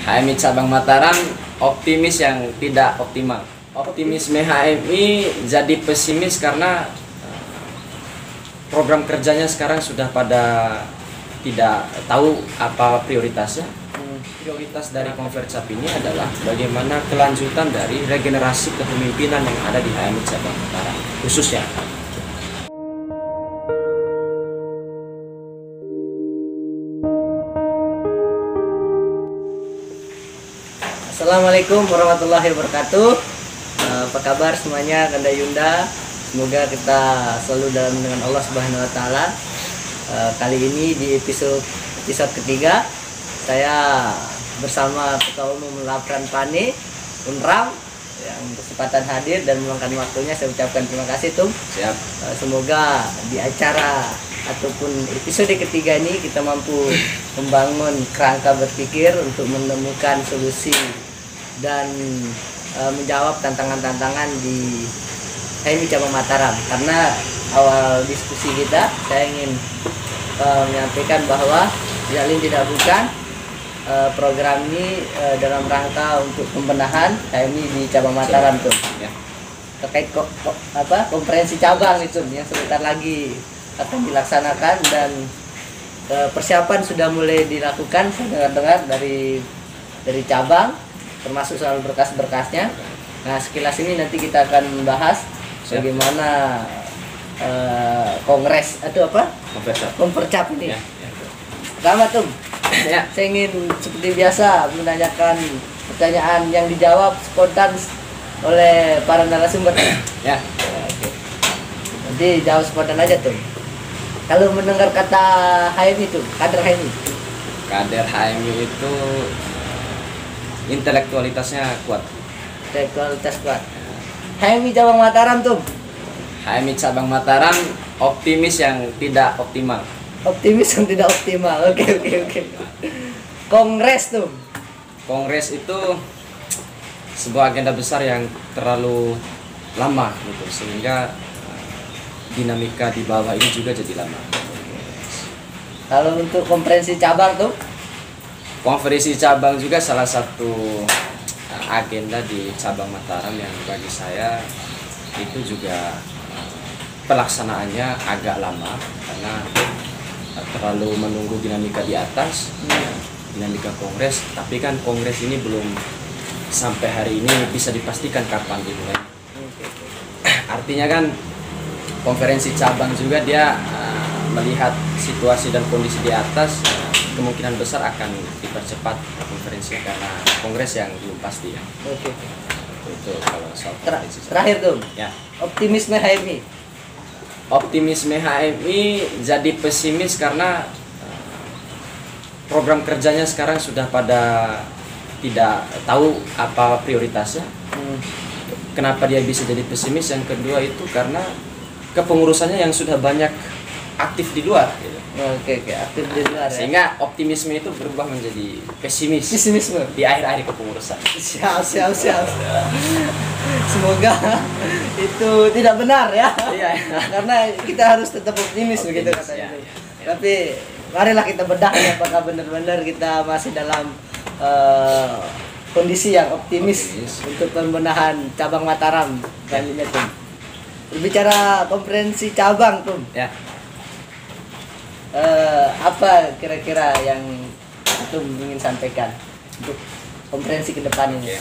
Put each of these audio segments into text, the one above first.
HMI cabang Mataram optimis yang tidak optimal. Optimisme HMI jadi pesimis karena program kerjanya sekarang sudah pada tidak tahu apa prioritasnya. Prioritas dari Konvercap ini adalah bagaimana kelanjutan dari regenerasi kepemimpinan yang ada di HMI cabang Mataram khususnya. Assalamualaikum warahmatullahi wabarakatuh. Apa kabar semuanya, Kanda Yunda? Semoga kita selalu dalam dengan Allah Subhanahu Wa Taala. Kali ini di episode ketiga, saya bersama Ketua Umum Lapran Pane Unram yang berkesempatan hadir dan meluangkan waktunya. Saya ucapkan terima kasih, Tum. Siap. Semoga di acara ataupun episode ketiga ini kita mampu membangun kerangka berpikir untuk menemukan solusi dan menjawab tantangan-tantangan di HMI cabang Mataram. Karena awal diskusi kita saya ingin menyampaikan bahwa tidak lain tidak bukan program ini dalam rangka untuk pembenahan HMI di cabang Mataram tuh. Ya. Terkait konferensi cabang itu yang sebentar lagi akan dilaksanakan dan persiapan sudah mulai dilakukan. Saya dengar dari cabang, termasuk soal berkas-berkasnya. Nah, sekilas ini nanti kita akan membahas bagaimana kongres atau Konvercap ini. Ya. Pertama, Tum, Ya. saya ingin seperti biasa menanyakan pertanyaan yang dijawab spontan oleh para narasumber. Ya. Oke. Nanti jawab spontan aja, Tum. Kalau mendengar kata HMI itu, kader HMI. Kader HMI itu intelektualitasnya kuat. Kualitas kuat. HMI cabang Mataram, Tum. HMI cabang Mataram optimis yang tidak optimal. Optimis yang tidak optimal. Oke. Kongres, Tum. Kongres itu sebuah agenda besar yang terlalu lama gitu, sehingga dinamika di bawah ini juga jadi lama. Kalau untuk konferensi cabang, tuh? Konferensi cabang juga salah satu agenda di cabang Mataram yang bagi saya itu juga pelaksanaannya agak lama karena terlalu menunggu dinamika di atas, dinamika kongres. Tapi kan kongres ini belum sampai hari ini bisa dipastikan kapan dimulai. Artinya kan konferensi cabang juga dia melihat situasi dan kondisi di atas, kemungkinan besar akan dipercepat konferensi karena kongres yang belum pasti ya. Oke. Itu kalau soal konferensi cabang. Terakhir, Tum. Ya. Optimisme HMI. Optimisme HMI jadi pesimis karena program kerjanya sekarang sudah pada tidak tahu apa prioritasnya. Kenapa dia bisa jadi pesimis? Yang kedua itu karena kepengurusannya yang sudah banyak aktif di luar gitu. Oke, aktif di luar ya. Sehingga optimisme itu berubah menjadi Pesimisme di akhir-akhir kepengurusan. Siap. Semoga itu tidak benar ya. Iya. Karena kita harus tetap optimis begitu katanya. Ya. Tapi marilah kita bedah ya, apakah benar-benar kita masih dalam kondisi yang optimis untuk pembenahan cabang Mataram kali ini, Tum. Berbicara konferensi cabang, Tum. Ya. Apa kira-kira yang Tum ingin sampaikan untuk konferensi ke depan ini?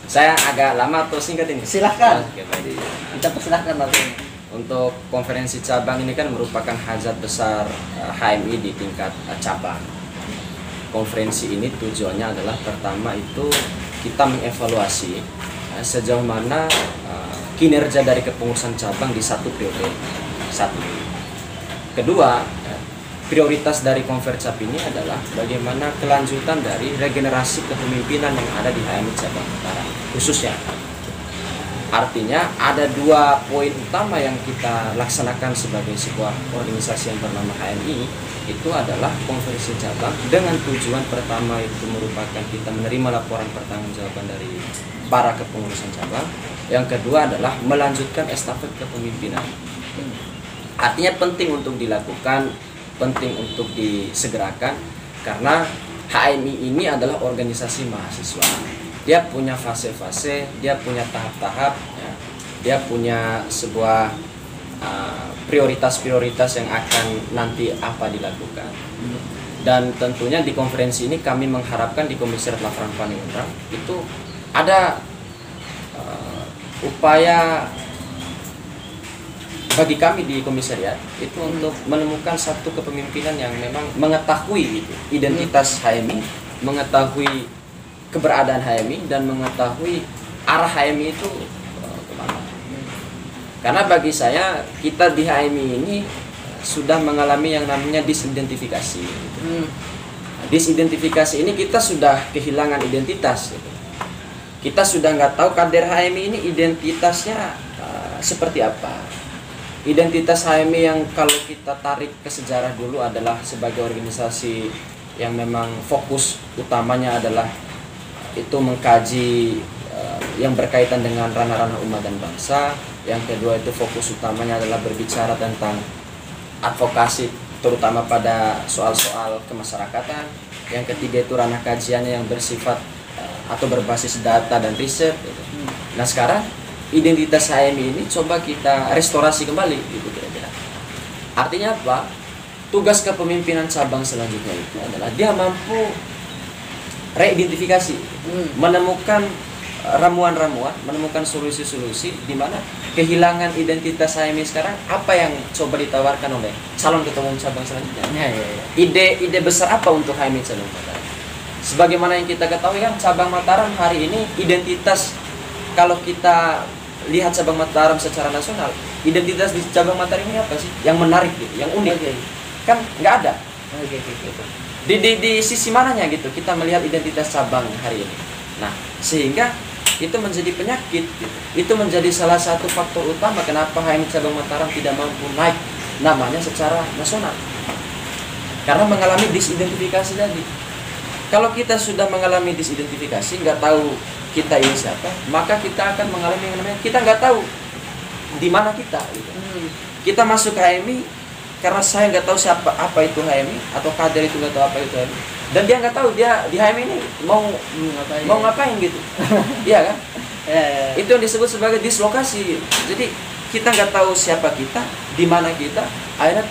Saya agak lama atau singkat ini? Silahkan. Oke, baik. Kita persilahkan langsung. Untuk konferensi cabang ini kan merupakan hajat besar HMI di tingkat cabang. Konferensi ini tujuannya adalah pertama itu kita mengevaluasi sejauh mana kinerja dari kepengurusan cabang di satu periode. Kedua, prioritas dari Konvercap ini adalah bagaimana kelanjutan dari regenerasi kepemimpinan yang ada di HMI cabang Mataram khususnya. Artinya ada dua poin utama yang kita laksanakan sebagai sebuah organisasi yang bernama HMI. Itu adalah konferensi cabang dengan tujuan pertama itu merupakan kita menerima laporan pertanggungjawaban dari para kepengurusan cabang. Yang kedua adalah melanjutkan estafet kepemimpinan. Artinya penting untuk dilakukan, penting untuk disegerakan karena HMI ini adalah organisasi mahasiswa. Dia punya fase-fase, dia punya tahap-tahap, ya. Dia punya sebuah prioritas-prioritas yang akan nanti apa dilakukan. Dan tentunya di konferensi ini kami mengharapkan di Komisariat Laporan Paningrang itu ada upaya bagi kami di komisariat itu untuk menemukan satu kepemimpinan yang memang mengetahui gitu, identitas HMI, mengetahui keberadaan HMI, dan mengetahui arah HMI itu kemana. Karena bagi saya kita di HMI ini sudah mengalami yang namanya disidentifikasi. Disidentifikasi ini kita sudah kehilangan identitas. Gitu. Kita sudah nggak tahu kader HMI ini identitasnya seperti apa. Identitas HMI yang kalau kita tarik ke sejarah dulu adalah sebagai organisasi yang memang fokus utamanya adalah itu mengkaji yang berkaitan dengan ranah-ranah umat dan bangsa. Yang kedua itu fokus utamanya adalah berbicara tentang advokasi terutama pada soal-soal kemasyarakatan. Yang ketiga itu ranah kajiannya yang bersifat atau berbasis data dan riset gitu. Nah sekarang identitas HMI ini coba kita restorasi kembali gitu kira-kira. Artinya apa? Tugas kepemimpinan cabang selanjutnya itu adalah dia mampu reidentifikasi, menemukan ramuan-ramuan, menemukan solusi-solusi di mana kehilangan identitas HMI sekarang apa yang coba ditawarkan oleh calon ketua umum cabang selanjutnya. Ide besar apa untuk HMI cabang Mataram? Sebagaimana yang kita ketahui kan cabang Mataram hari ini identitas, kalau kita lihat cabang Mataram secara nasional, identitas di cabang Mataram ini apa sih? Yang menarik gitu, yang unik. Kan nggak ada. Di sisi mananya gitu kita melihat identitas cabang hari ini. Nah, sehingga itu menjadi penyakit gitu. Itu menjadi salah satu faktor utama kenapa HMI cabang Mataram tidak mampu naik namanya secara nasional. Karena mengalami disidentifikasi tadi. Kalau kita sudah mengalami disidentifikasi, nggak tahu kita ini siapa, maka kita akan mengalami yang namanya kita nggak tahu di mana kita. Gitu. Kita masuk HMI karena saya nggak tahu siapa apa itu HMI atau kader itu nggak tahu apa itu HMI, dan dia nggak tahu dia di HMI ini mau ngapain gitu, iya kan? Itu yang disebut sebagai dislokasi. Jadi kita nggak tahu siapa kita, di mana kita, akhirnya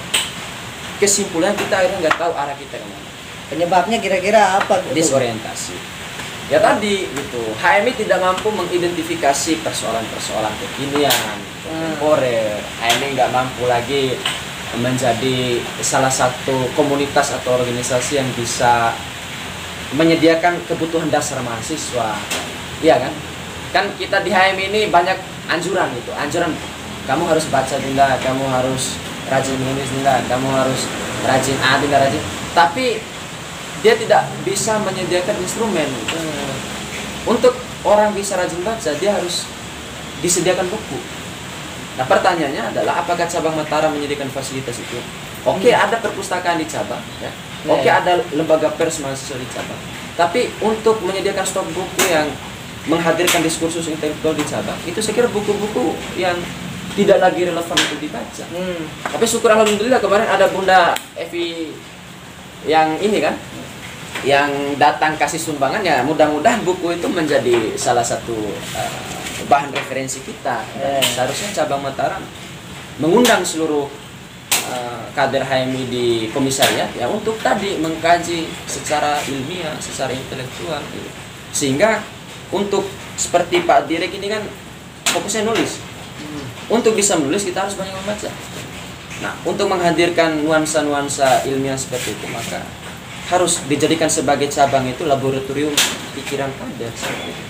kesimpulan kita akhirnya nggak tahu arah kita kemana. Penyebabnya kira-kira apa? Disorientasi. Ya tadi gitu, HMI tidak mampu mengidentifikasi persoalan-persoalan kekinian, kontemporer. HMI nggak mampu lagi menjadi salah satu komunitas atau organisasi yang bisa menyediakan kebutuhan dasar mahasiswa. Iya kan? Kan kita di HMI ini banyak anjuran gitu, anjuran kamu harus baca Dinda, kamu harus rajin menulis Dinda, kamu harus rajin Dinda rajin. Tapi dia tidak bisa menyediakan instrumen. Untuk orang bisa rajin baca, dia harus disediakan buku. Nah pertanyaannya adalah apakah cabang Mataram menyediakan fasilitas itu? Oke, ada perpustakaan di cabang, ya. Oke, ada lembaga pers mahasiswa di cabang. Tapi untuk menyediakan stok buku yang menghadirkan diskursus intelektual di cabang, itu saya kira buku-buku yang tidak lagi relevan untuk dibaca. Tapi syukur alhamdulillah kemarin ada Bunda Evi yang ini kan, yang datang kasih sumbangan, ya mudah-mudahan buku itu menjadi salah satu bahan referensi kita. Seharusnya cabang Mataram mengundang seluruh kader HMI di komisariat ya untuk tadi mengkaji secara ilmiah, secara intelektual gitu. Sehingga untuk seperti Pak Direk ini kan fokusnya nulis. Untuk bisa menulis kita harus banyak membaca. Nah, untuk menghadirkan nuansa-nuansa ilmiah seperti itu maka harus dijadikan sebagai cabang itu laboratorium pikiran kader seperti itu.